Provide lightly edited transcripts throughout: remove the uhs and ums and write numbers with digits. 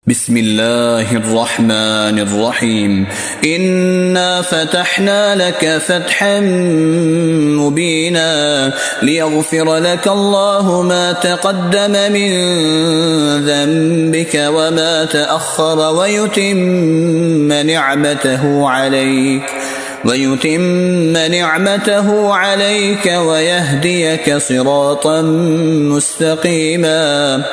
بسم الله الرحمن الرحيم إنا فتحنا لك فتحا مبينا ليغفر لك الله ما تقدم من ذنبك وما تأخر ويتم نعمته عليك ويهديك صراطا مستقيما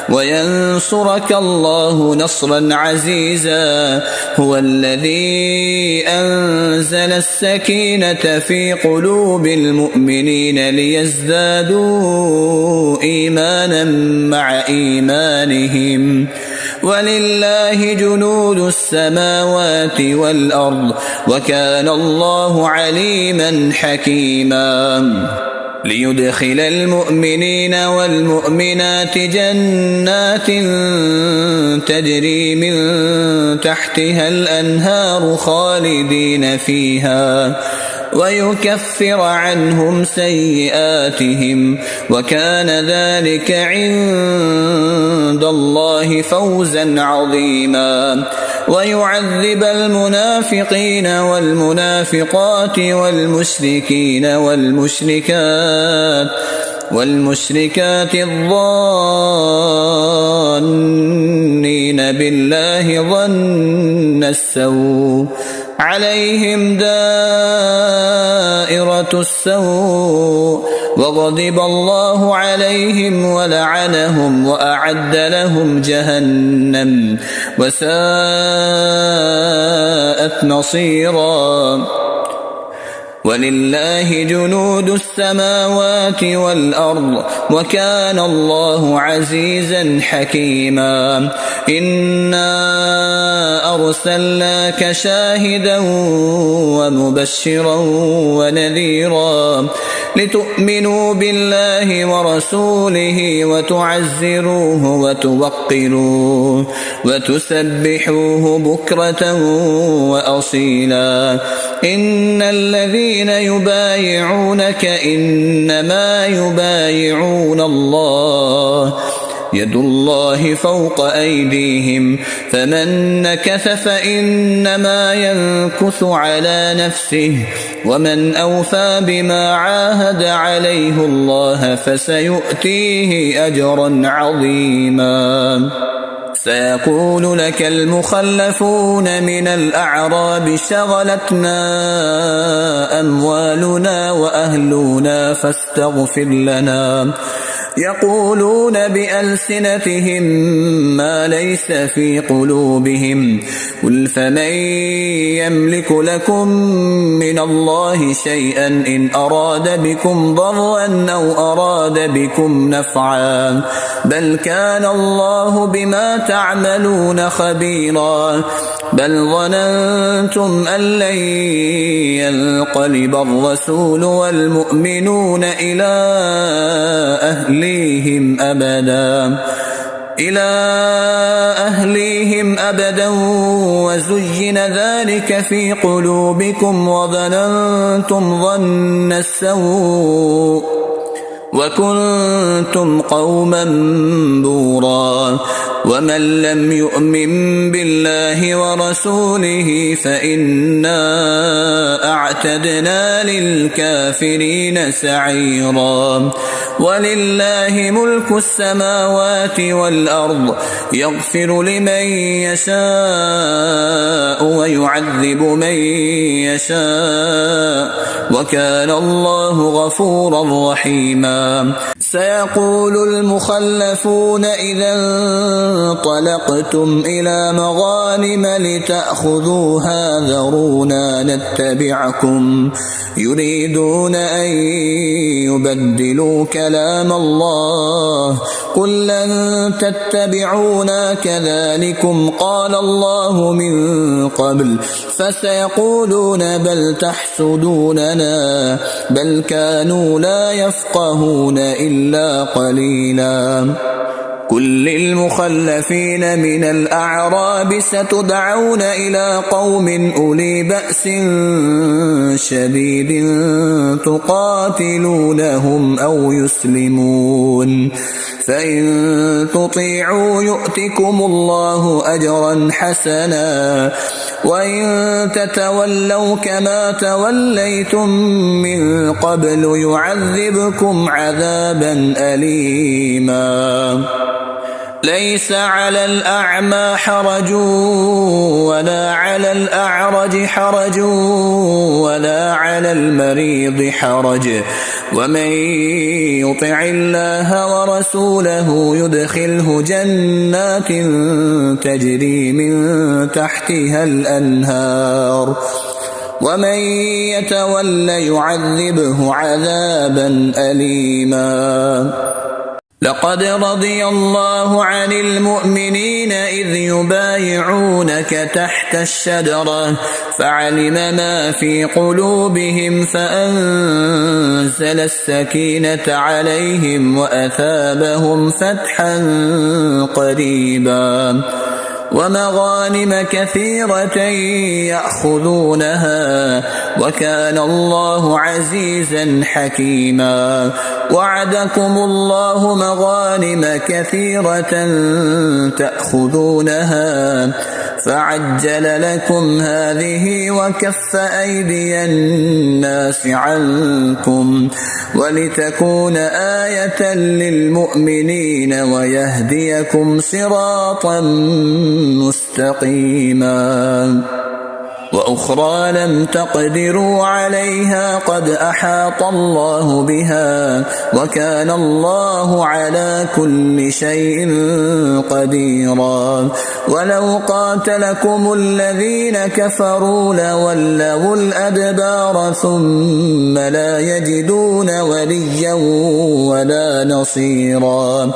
وينصرك الله نصرا عزيزا. هو الذي أنزل السكينة في قلوب المؤمنين ليزدادوا إيمانا مع إيمانهم ولله جنود السماوات والأرض وكان الله عليما حكيما. ليدخل المؤمنين والمؤمنات جنات تجري من تحتها الأنهار خالدين فيها ويكفر عنهم سيئاتهم وكان ذلك عند الله فوزا عظيما. ويعذب المنافقين والمنافقات والمشركين والمشركات الظانين بالله ظن السوء عليهم دائرة السوء وغضب الله عليهم ولعنهم وأعد لهم جهنم وساءت مصيرا. ولله جنود السماوات والأرض وكان الله عزيزا حكيما. إنا أرسلناك شاهدا ومبشرا ونذيرا لتؤمنوا بالله ورسوله وتعزروه وتوقروه وتسبحوه بكرة وأصيلا. إن الذين يبايعونك إنما يبايعون الله يد الله فوق أيديهم فمن نكث فإنما ينكث على نفسه ومن أوفى بما عاهد عليه الله فسيؤتيه أجرا عظيما. سيقول لك المخلفون من الأعراب شغلتنا أموالنا وأهلنا فاستغفر لنا يقولون بألسنتهم ما ليس في قلوبهم قل فمن يملك لكم من الله شيئا إن أراد بكم ضرا أو أراد بكم نفعا بل كان الله بما تعملون خبيرا. بل ظننتم أن لن ينقلب الرسول والمؤمنون إلى أهليهم أبدا وزين ذلك في قلوبكم وظننتم ظن السوء وكنتم قوما بورا. ومن لم يؤمن بالله ورسوله فإنا أعتدنا للكافرين سعيرا. ولله ملك السماوات والأرض يغفر لمن يشاء ويعذب من يشاء وكان الله غفورا رحيما. سيقول المخلفون إذا انطلقتم إلى مغانم لتأخذوها ذرونا نتبعكم يريدون أن يبدلوا كلام الله قل لن تتبعونا كذلكم قال الله من قبل فسيقولون بل تحسدوننا بل كانوا لا يفقهون إلا قليلا. قل للمخلفين من الأعراب ستدعون إلى قوم أولي بأس شديد تقاتلونهم أو يسلمون فإن تطيعوا يؤتكم الله أجرا حسنا وإن تتولوا كما توليتم من قبل يعذبكم عذابا أليما ليس على الأعمى حرج ولا على الأعرج حرج ولا على المريض حرج ومن يطع الله ورسوله يدخله جنات تجري من تحتها الأنهار ومن يتول يعذبه عذابا أليما لقد رضي الله عن المؤمنين إذ يبايعونك تحت الشجرة فعلم ما في قلوبهم فأنزل السكينة عليهم وأثابهم فتحا قريبا ومغانم كثيرة يأخذونها وكان الله عزيزا حكيما وعدكم الله مغانم كثيرة تأخذونها فعجل لكم هذه وكف أيدي الناس عنكم ولتكون آية للمؤمنين ويهديكم صراطا مستقيما وأخرى لم تقدروا عليها قد أحاط الله بها وكان الله على كل شيء قديرا ولو قاتلكم الذين كفروا لولوا الأدبار ثم لا يجدون وليا ولا نصيرا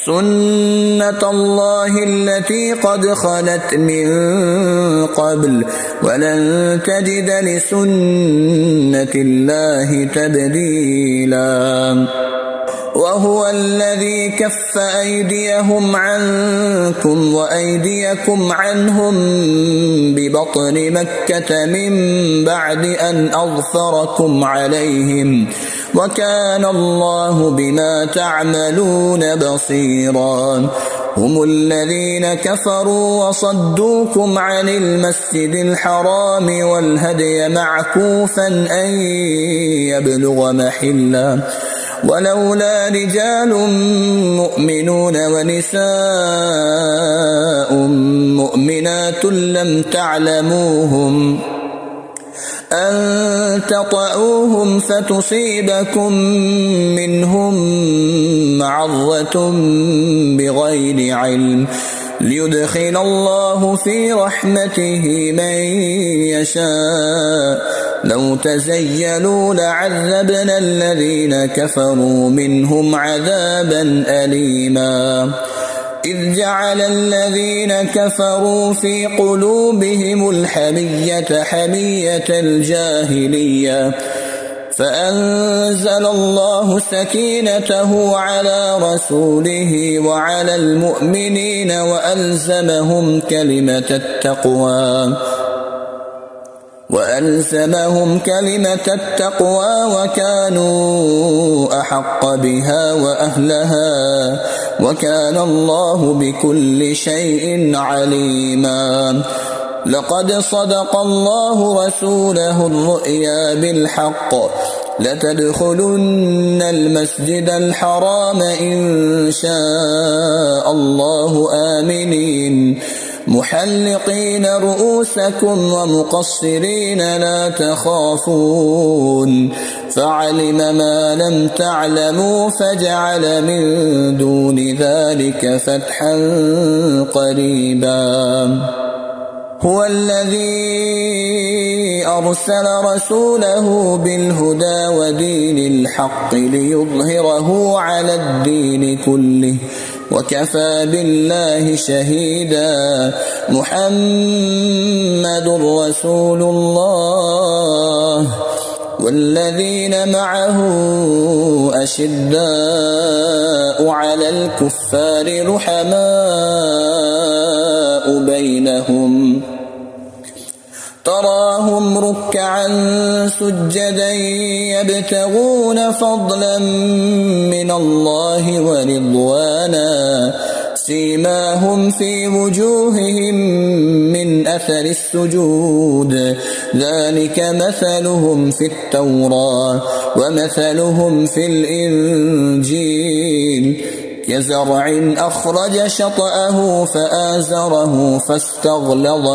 سنة الله التي قد خلت من قبل ولن تجد لسنة الله تبديلا وهو الذي كف أيديهم عنكم وأيديكم عنهم ببطن مكة من بعد أن أظفركم عليهم وكان الله بما تعملون بصيرا هم الذين كفروا وصدوكم عن المسجد الحرام والهدي معكوفا أن يبلغ محله ولولا رجال مؤمنون ونساء مؤمنات لم تعلموهم أن تطؤوهم فتصيبكم منهم معرة بغير علم ليدخل الله في رحمته من يشاء لو تزيلوا لعذبنا الذين كفروا منهم عذابا أليما إذ جعل الذين كفروا في قلوبهم الحمية حمية الجاهلية فأنزل الله سكينته على رسوله وعلى المؤمنين وألزمهم كلمة التقوى وكانوا أحق بها وأهلها وكان الله بكل شيء عليما لقد صدق الله رسوله الرؤيا بالحق لتدخلن المسجد الحرام إن شاء الله آمنين محلقين رؤوسكم ومقصرين لا تخافون فعلم ما لم تعلموا فجعل من دون ذلك فتحا قريبا هو الذي أرسل رسوله بالهدى ودين الحق ليظهره على الدين كله وكفى بالله شهيدا محمد رسول الله والذين معه أشداء على الكفار رحماء بينهم تراهم ركعا سجدا يبتغون فضلا من الله ورضوانا سيماهم في وجوههم من أثر السجود ذلك مثلهم في التوراة ومثلهم في الإنجيل كزرع أخرج شطأه فآزره فاستغلظ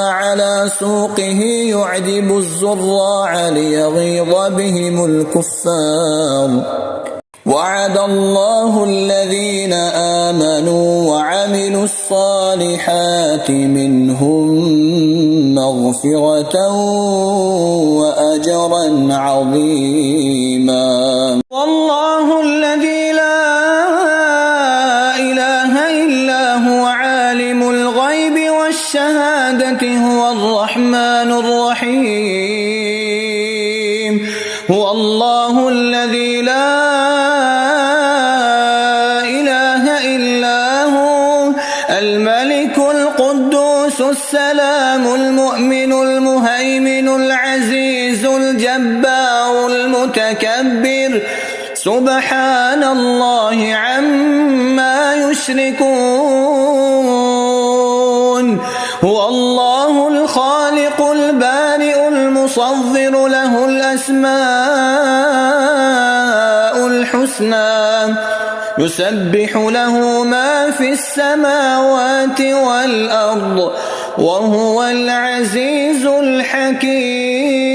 على سوقه يعجب الزراع ليغيظ بهم الكفار وعد الله الذين آمنوا وعملوا الصالحات منهم مغفرة وأجرا عظيما والله الذي لا إله إلا هو عالم الغيب والشهادة هو الرحمن الرحيم هو الله الذي لا الملك القدوس السلام المؤمن المهيمن العزيز الجبار المتكبر سبحان الله عما يشركون هو الله الخالق البارئ المصور له الأسماء الحسنى يسبح له ما في السماوات والأرض وهو العزيز الحكيم